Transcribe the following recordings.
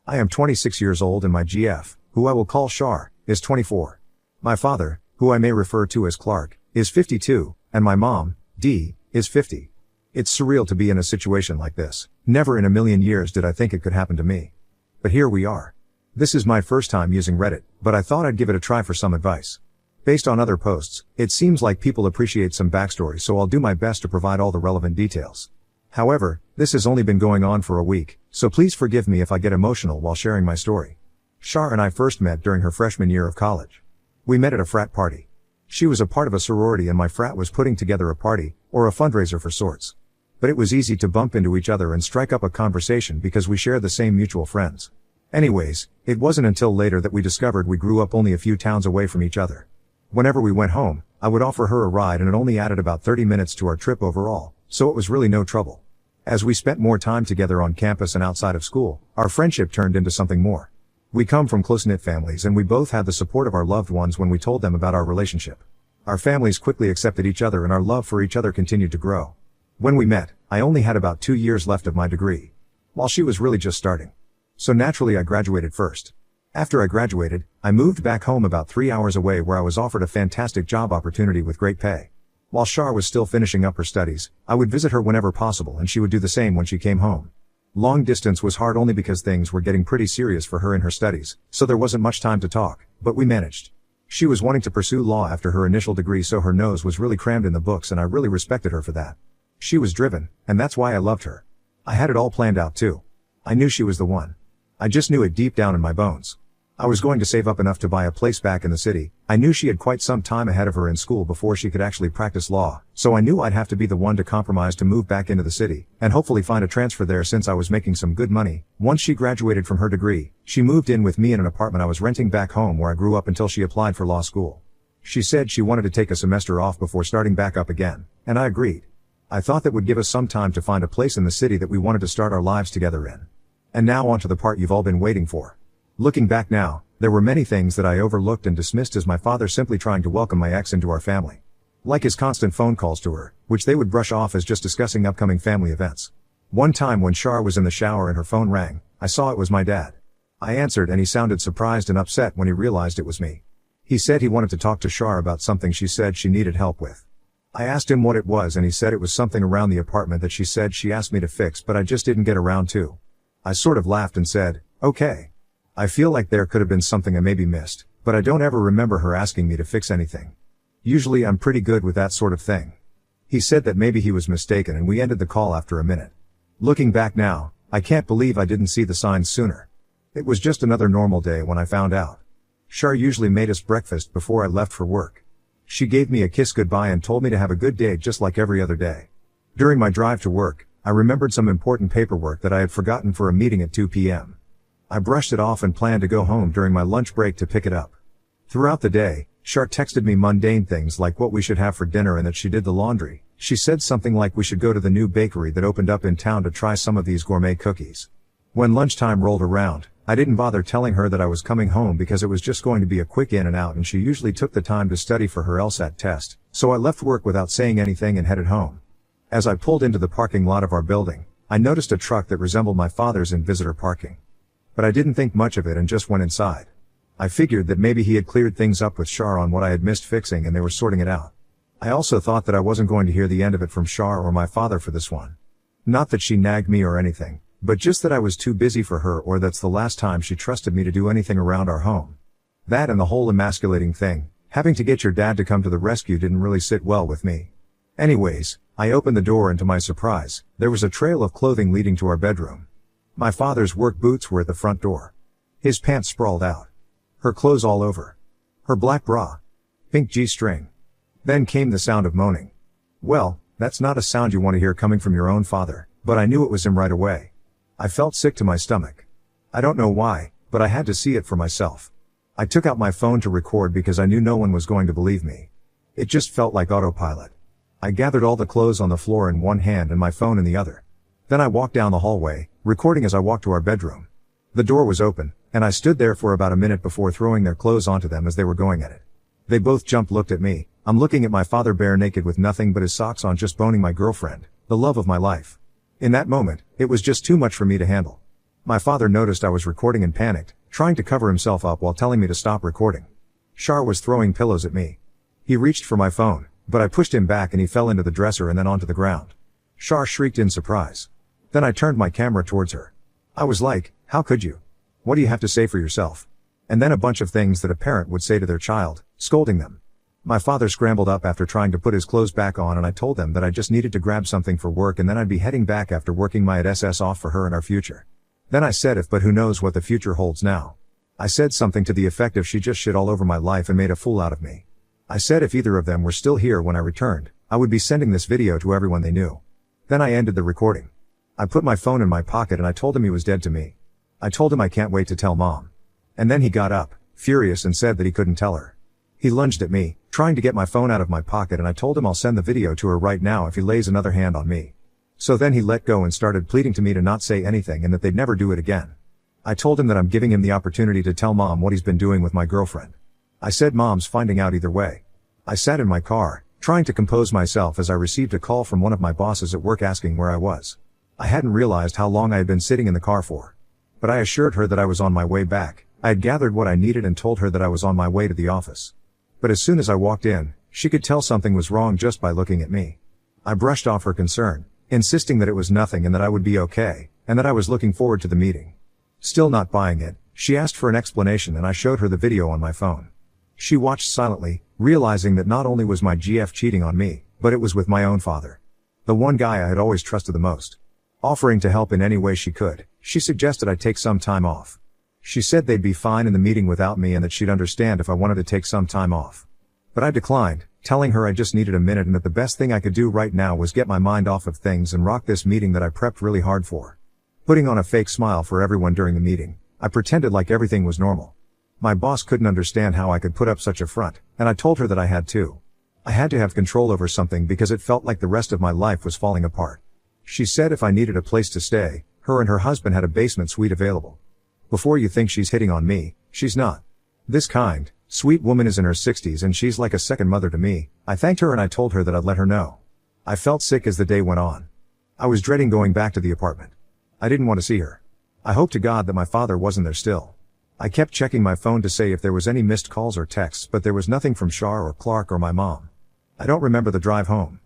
I am 26 years old and my GF, who I will call Shar, is 24. My father, who I may refer to as Clark, is 52, and my mom, Dee, is 50. It's surreal to be in a situation like this. Never in a million years did I think it could happen to me. But here we are. This is my first time using Reddit, but I thought I'd give it a try for some advice. Based on other posts, it seems like people appreciate some backstory, so I'll do my best to provide all the relevant details. However, this has only been going on for a week, so please forgive me if I get emotional while sharing my story. Shar and I first met during her freshman year of college. We met at a frat party. She was a part of a sorority and my frat was putting together a party, or a fundraiser for sorts. But it was easy to bump into each other and strike up a conversation because we share the same mutual friends. Anyways, it wasn't until later that we discovered we grew up only a few towns away from each other. Whenever we went home, I would offer her a ride and it only added about 30 minutes to our trip overall, so it was really no trouble. As we spent more time together on campus and outside of school, our friendship turned into something more. We come from close-knit families and we both had the support of our loved ones when we told them about our relationship. Our families quickly accepted each other and our love for each other continued to grow. When we met, I only had about 2 years left of my degree, while she was really just starting. So naturally I graduated first. After I graduated, I moved back home about 3 hours away where I was offered a fantastic job opportunity with great pay. While Shar was still finishing up her studies, I would visit her whenever possible and she would do the same when she came home. Long distance was hard only because things were getting pretty serious for her in her studies, so there wasn't much time to talk, but we managed. She was wanting to pursue law after her initial degree, so her nose was really crammed in the books and I really respected her for that. She was driven, and that's why I loved her. I had it all planned out too. I knew she was the one. I just knew it deep down in my bones. I was going to save up enough to buy a place back in the city. I knew she had quite some time ahead of her in school before she could actually practice law, so I knew I'd have to be the one to compromise to move back into the city, and hopefully find a transfer there since I was making some good money. Once she graduated from her degree, she moved in with me in an apartment I was renting back home where I grew up until she applied for law school. She said she wanted to take a semester off before starting back up again, and I agreed. I thought that would give us some time to find a place in the city that we wanted to start our lives together in. And now on to the part you've all been waiting for. Looking back now, there were many things that I overlooked and dismissed as my father simply trying to welcome my ex into our family. Like his constant phone calls to her, which they would brush off as just discussing upcoming family events. One time when Shar was in the shower and her phone rang, I saw it was my dad. I answered and he sounded surprised and upset when he realized it was me. He said he wanted to talk to Shar about something she said she needed help with. I asked him what it was and he said it was something around the apartment that she said she asked me to fix, but I just didn't get around to. I sort of laughed and said, okay. I feel like there could have been something I maybe missed, but I don't ever remember her asking me to fix anything. Usually I'm pretty good with that sort of thing. He said that maybe he was mistaken and we ended the call after a minute. Looking back now, I can't believe I didn't see the signs sooner. It was just another normal day when I found out. Shar usually made us breakfast before I left for work. She gave me a kiss goodbye and told me to have a good day just like every other day. During my drive to work, I remembered some important paperwork that I had forgotten for a meeting at 2 p.m. I brushed it off and planned to go home during my lunch break to pick it up. Throughout the day, Shar texted me mundane things like what we should have for dinner and that she did the laundry. She said something like we should go to the new bakery that opened up in town to try some of these gourmet cookies. When lunchtime rolled around, I didn't bother telling her that I was coming home because it was just going to be a quick in and out and she usually took the time to study for her LSAT test, so I left work without saying anything and headed home. As I pulled into the parking lot of our building, I noticed a truck that resembled my father's in visitor parking. But I didn't think much of it and just went inside. I figured that maybe he had cleared things up with Shar on what I had missed fixing and they were sorting it out. I also thought that I wasn't going to hear the end of it from Shar or my father for this one. Not that she nagged me or anything, but just that I was too busy for her, or that's the last time she trusted me to do anything around our home. That and the whole emasculating thing, having to get your dad to come to the rescue, didn't really sit well with me. Anyways, I opened the door and to my surprise, there was a trail of clothing leading to our bedroom. My father's work boots were at the front door. His pants sprawled out. Her clothes all over. Her black bra. Pink G-string. Then came the sound of moaning. Well, that's not a sound you want to hear coming from your own father, but I knew it was him right away. I felt sick to my stomach. I don't know why, but I had to see it for myself. I took out my phone to record because I knew no one was going to believe me. It just felt like autopilot. I gathered all the clothes on the floor in one hand and my phone in the other. Then I walked down the hallway, recording as I walked to our bedroom. The door was open, and I stood there for about a minute before throwing their clothes onto them as they were going at it. They both looked at me. I'm looking at my father bare naked with nothing but his socks on, just boning my girlfriend, the love of my life. In that moment, it was just too much for me to handle. My father noticed I was recording and panicked, trying to cover himself up while telling me to stop recording. Shar was throwing pillows at me. He reached for my phone, but I pushed him back and he fell into the dresser and then onto the ground. Shar shrieked in surprise. Then I turned my camera towards her. I was like, how could you? What do you have to say for yourself? And then a bunch of things that a parent would say to their child, scolding them. My father scrambled up after trying to put his clothes back on and I told them that I just needed to grab something for work and then I'd be heading back after working my SS off for her and our future. Then I said but who knows what the future holds now. I said something to the effect of she just shit all over my life and made a fool out of me. I said if either of them were still here when I returned, I would be sending this video to everyone they knew. Then I ended the recording. I put my phone in my pocket and I told him he was dead to me. I told him I can't wait to tell Mom. And then he got up, furious, and said that he couldn't tell her. He lunged at me, trying to get my phone out of my pocket, and I told him I'll send the video to her right now if he lays another hand on me. So then he let go and started pleading to me to not say anything and that they'd never do it again. I told him that I'm giving him the opportunity to tell Mom what he's been doing with my girlfriend. I said Mom's finding out either way. I sat in my car, trying to compose myself as I received a call from one of my bosses at work asking where I was. I hadn't realized how long I had been sitting in the car for. But I assured her that I was on my way back. I had gathered what I needed and told her that I was on my way to the office. But as soon as I walked in, she could tell something was wrong just by looking at me. I brushed off her concern, insisting that it was nothing and that I would be okay, and that I was looking forward to the meeting. Still not buying it, she asked for an explanation and I showed her the video on my phone. She watched silently, realizing that not only was my GF cheating on me, but it was with my own father. The one guy I had always trusted the most. Offering to help in any way she could, she suggested I take some time off. She said they'd be fine in the meeting without me and that she'd understand if I wanted to take some time off. But I declined, telling her I just needed a minute and that the best thing I could do right now was get my mind off of things and rock this meeting that I prepped really hard for. Putting on a fake smile for everyone during the meeting, I pretended like everything was normal. My boss couldn't understand how I could put up such a front, and I told her that I had to. I had to have control over something because it felt like the rest of my life was falling apart. She said if I needed a place to stay, her and her husband had a basement suite available. Before you think she's hitting on me, she's not. This kind, sweet woman is in her 60s and she's like a second mother to me. I thanked her and I told her that I'd let her know. I felt sick as the day went on. I was dreading going back to the apartment. I didn't want to see her. I hoped to God that my father wasn't there still. I kept checking my phone to say if there was any missed calls or texts, but there was nothing from Shar or Clark or my mom. I don't remember the drive home.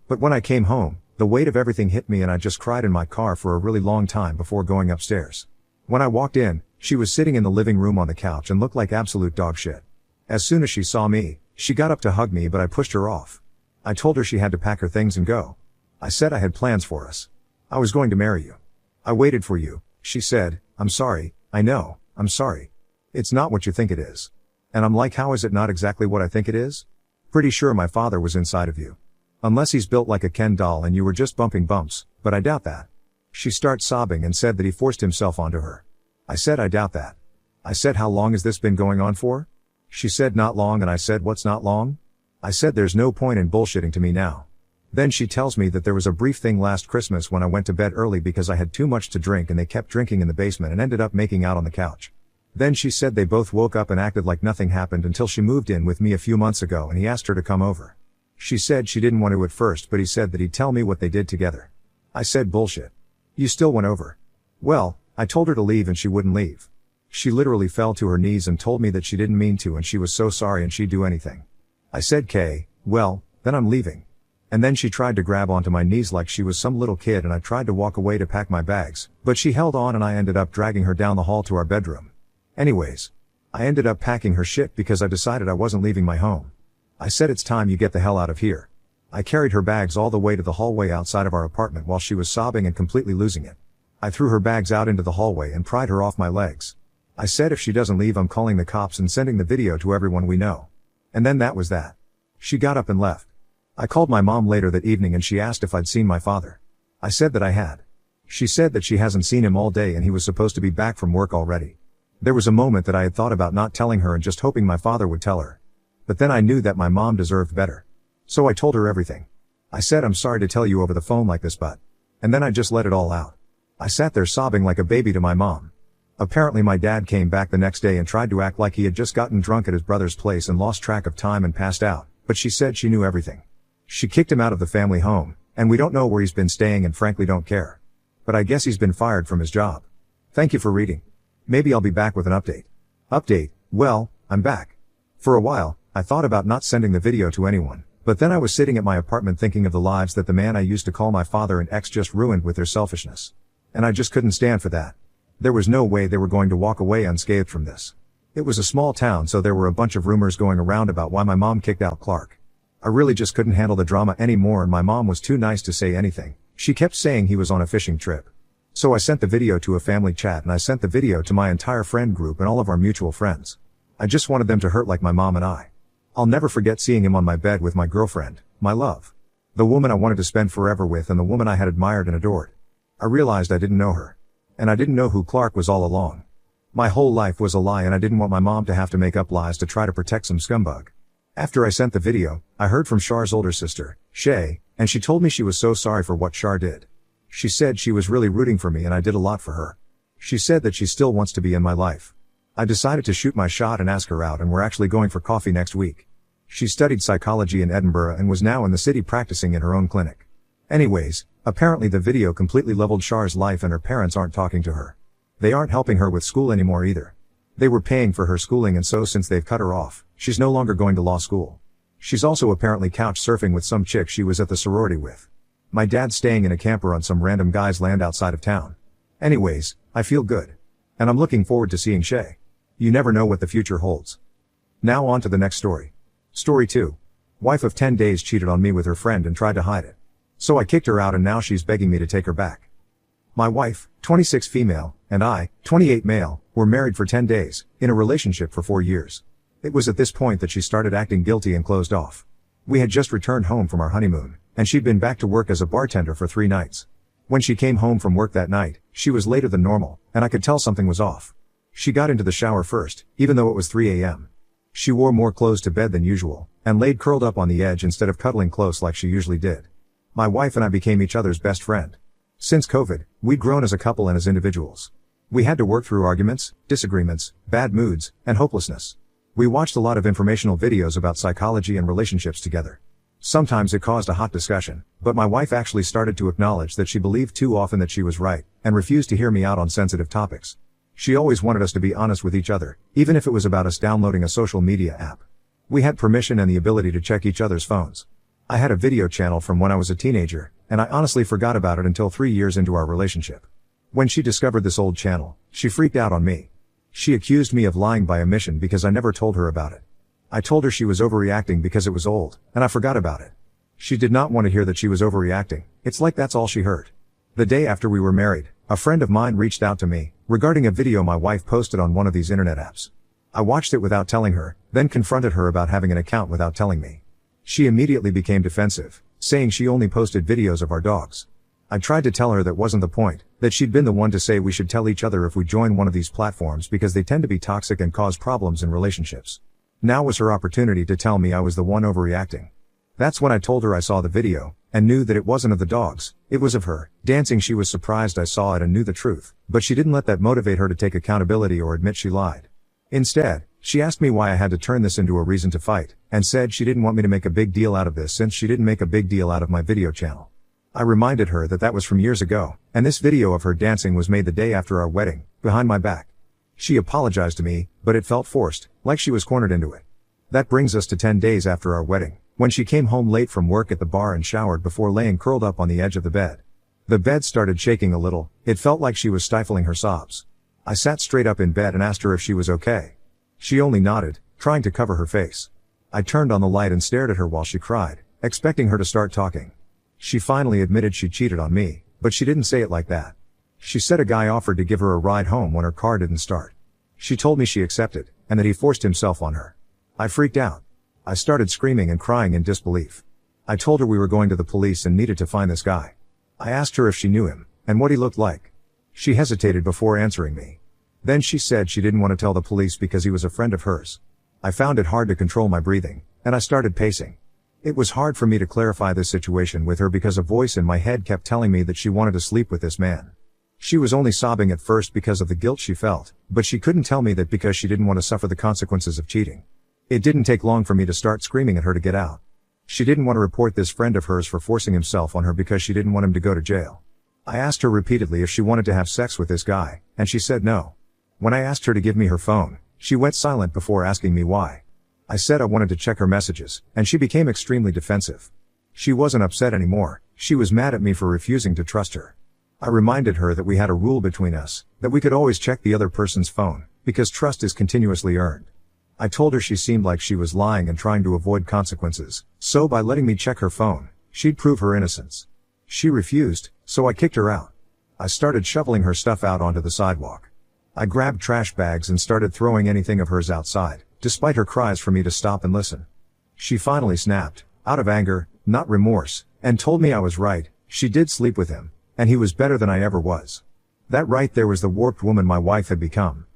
But when I came home, the weight of everything hit me and I just cried in my car for a really long time before going upstairs. When I walked in, she was sitting in the living room on the couch and looked like absolute dog shit. As soon as she saw me, she got up to hug me but I pushed her off. I told her she had to pack her things and go. I said I had plans for us. I was going to marry you. I waited for you, she said. I'm sorry, I know, I'm sorry. It's not what you think it is. And I'm like, how is it not exactly what I think it is? Pretty sure my father was inside of you. Unless he's built like a Ken doll and you were just bumping bumps, but I doubt that. She started sobbing and said that he forced himself onto her. I said I doubt that. I said how long has this been going on for? She said not long and I said what's not long? I said there's no point in bullshitting to me now. Then she tells me that there was a brief thing last Christmas when I went to bed early because I had too much to drink and they kept drinking in the basement and ended up making out on the couch. Then she said they both woke up and acted like nothing happened until she moved in with me a few months ago and he asked her to come over. She said she didn't want to at first but he said that he'd tell me what they did together. I said bullshit. You still went over. Well, I told her to leave and she wouldn't leave. She literally fell to her knees and told me that she didn't mean to and she was so sorry and she'd do anything. I said well, then I'm leaving. And then she tried to grab onto my knees like she was some little kid and I tried to walk away to pack my bags, but she held on and I ended up dragging her down the hall to our bedroom. Anyways, I ended up packing her shit because I decided I wasn't leaving my home. I said it's time you get the hell out of here. I carried her bags all the way to the hallway outside of our apartment while she was sobbing and completely losing it. I threw her bags out into the hallway and pried her off my legs. I said if she doesn't leave I'm calling the cops and sending the video to everyone we know. And then that was that. She got up and left. I called my mom later that evening and she asked if I'd seen my father. I said that I had. She said that she hasn't seen him all day and he was supposed to be back from work already. There was a moment that I had thought about not telling her and just hoping my father would tell her. But then I knew that my mom deserved better. So I told her everything. I said I'm sorry to tell you over the phone like this but. And then I just let it all out. I sat there sobbing like a baby to my mom. Apparently my dad came back the next day and tried to act like he had just gotten drunk at his brother's place and lost track of time and passed out, but she said she knew everything. She kicked him out of the family home, and we don't know where he's been staying and frankly don't care. But I guess he's been fired from his job. Thank you for reading. Maybe I'll be back with an update. Update, well, I'm back. For a while, I thought about not sending the video to anyone, but then I was sitting at my apartment thinking of the lives that the man I used to call my father and ex just ruined with their selfishness. And I just couldn't stand for that. There was no way they were going to walk away unscathed from this. It was a small town, so there were a bunch of rumors going around about why my mom kicked out Clark. I really just couldn't handle the drama anymore, and my mom was too nice to say anything. She kept saying he was on a fishing trip. So I sent the video to a family chat, and I sent the video to my entire friend group and all of our mutual friends. I just wanted them to hurt like my mom and I. I'll never forget seeing him on my bed with my girlfriend, my love. The woman I wanted to spend forever with and the woman I had admired and adored. I realized I didn't know her. And I didn't know who Clark was all along. My whole life was a lie, and I didn't want my mom to have to make up lies to try to protect some scumbag. After I sent the video, I heard from Char's older sister, Shay, and she told me she was so sorry for what Char did. She said she was really rooting for me and I did a lot for her. She said that she still wants to be in my life. I decided to shoot my shot and ask her out, and we're actually going for coffee next week. She studied psychology in Edinburgh and was now in the city practicing in her own clinic. Anyways, apparently the video completely leveled Char's life, and her parents aren't talking to her. They aren't helping her with school anymore either. They were paying for her schooling, and so since they've cut her off, she's no longer going to law school. She's also apparently couch surfing with some chick she was at the sorority with. My dad's staying in a camper on some random guy's land outside of town. Anyways, I feel good. And I'm looking forward to seeing Shay. You never know what the future holds. Now on to the next story. Story 2. Wife of 10 days cheated on me with her friend and tried to hide it. So I kicked her out, and now she's begging me to take her back. My wife, 26 female, and I, 28 male, were married for 10 days, in a relationship for 4 years. It was at this point that she started acting guilty and closed off. We had just returned home from our honeymoon, and she'd been back to work as a bartender for 3 nights. When she came home from work that night, she was later than normal, and I could tell something was off. She got into the shower first, even though it was 3 a.m. She wore more clothes to bed than usual, and laid curled up on the edge instead of cuddling close like she usually did. My wife and I became each other's best friend. Since COVID, we'd grown as a couple and as individuals. We had to work through arguments, disagreements, bad moods, and hopelessness. We watched a lot of informational videos about psychology and relationships together. Sometimes it caused a hot discussion, but my wife actually started to acknowledge that she believed too often that she was right, and refused to hear me out on sensitive topics. She always wanted us to be honest with each other, even if it was about us downloading a social media app. We had permission and the ability to check each other's phones. I had a video channel from when I was a teenager, and I honestly forgot about it until 3 years into our relationship. When she discovered this old channel, she freaked out on me. She accused me of lying by omission because I never told her about it. I told her she was overreacting because it was old, and I forgot about it. She did not want to hear that she was overreacting. It's like that's all she heard. The day after we were married, a friend of mine reached out to me, regarding a video my wife posted on one of these internet apps. I watched it without telling her, then confronted her about having an account without telling me. She immediately became defensive, saying she only posted videos of our dogs. I tried to tell her that wasn't the point, that she'd been the one to say we should tell each other if we join one of these platforms because they tend to be toxic and cause problems in relationships. Now was her opportunity to tell me I was the one overreacting. That's when I told her I saw the video, and knew that it wasn't of the dogs, it was of her dancing. She was surprised I saw it and knew the truth, but she didn't let that motivate her to take accountability or admit she lied. Instead, she asked me why I had to turn this into a reason to fight, and said she didn't want me to make a big deal out of this since she didn't make a big deal out of my video channel. I reminded her that that was from years ago, and this video of her dancing was made the day after our wedding, behind my back. She apologized to me, but it felt forced, like she was cornered into it. That brings us to 10 days after our wedding, when she came home late from work at the bar and showered before laying curled up on the edge of the bed. The bed started shaking a little. It felt like she was stifling her sobs. I sat straight up in bed and asked her if she was okay. She only nodded, trying to cover her face. I turned on the light and stared at her while she cried, expecting her to start talking. She finally admitted she cheated on me, but she didn't say it like that. She said a guy offered to give her a ride home when her car didn't start. She told me she accepted, and that he forced himself on her. I freaked out. I started screaming and crying in disbelief. I told her we were going to the police and needed to find this guy. I asked her if she knew him, and what he looked like. She hesitated before answering me. Then she said she didn't want to tell the police because he was a friend of hers. I found it hard to control my breathing, and I started pacing. It was hard for me to clarify this situation with her because a voice in my head kept telling me that she wanted to sleep with this man. She was only sobbing at first because of the guilt she felt, but she couldn't tell me that because she didn't want to suffer the consequences of cheating. It didn't take long for me to start screaming at her to get out. She didn't want to report this friend of hers for forcing himself on her because she didn't want him to go to jail. I asked her repeatedly if she wanted to have sex with this guy, and she said no. When I asked her to give me her phone, she went silent before asking me why. I said I wanted to check her messages, and she became extremely defensive. She wasn't upset anymore, she was mad at me for refusing to trust her. I reminded her that we had a rule between us, that we could always check the other person's phone, because trust is continuously earned. I told her she seemed like she was lying and trying to avoid consequences, so by letting me check her phone, she'd prove her innocence. She refused, so I kicked her out. I started shoveling her stuff out onto the sidewalk. I grabbed trash bags and started throwing anything of hers outside, despite her cries for me to stop and listen. She finally snapped, out of anger, not remorse, and told me I was right. She did sleep with him, and he was better than I ever was. That right there was the warped woman my wife had become.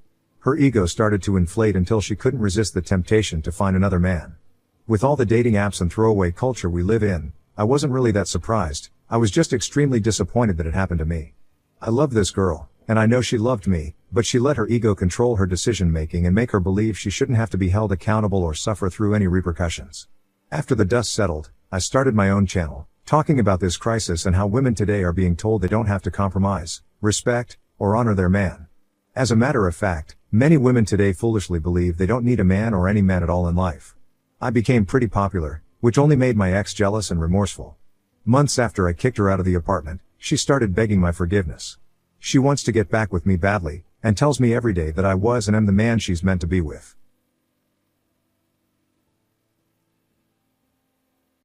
Her ego started to inflate until she couldn't resist the temptation to find another man. With all the dating apps and throwaway culture we live in, I wasn't really that surprised. I was just extremely disappointed that it happened to me. I loved this girl, and I know she loved me, but she let her ego control her decision-making and make her believe she shouldn't have to be held accountable or suffer through any repercussions. After the dust settled, I started my own channel, talking about this crisis and how women today are being told they don't have to compromise, respect, or honor their man. As a matter of fact, many women today foolishly believe they don't need a man or any man at all in life. I became pretty popular, which only made my ex jealous and remorseful. Months after I kicked her out of the apartment, she started begging my forgiveness. She wants to get back with me badly, and tells me every day that I was and am the man she's meant to be with.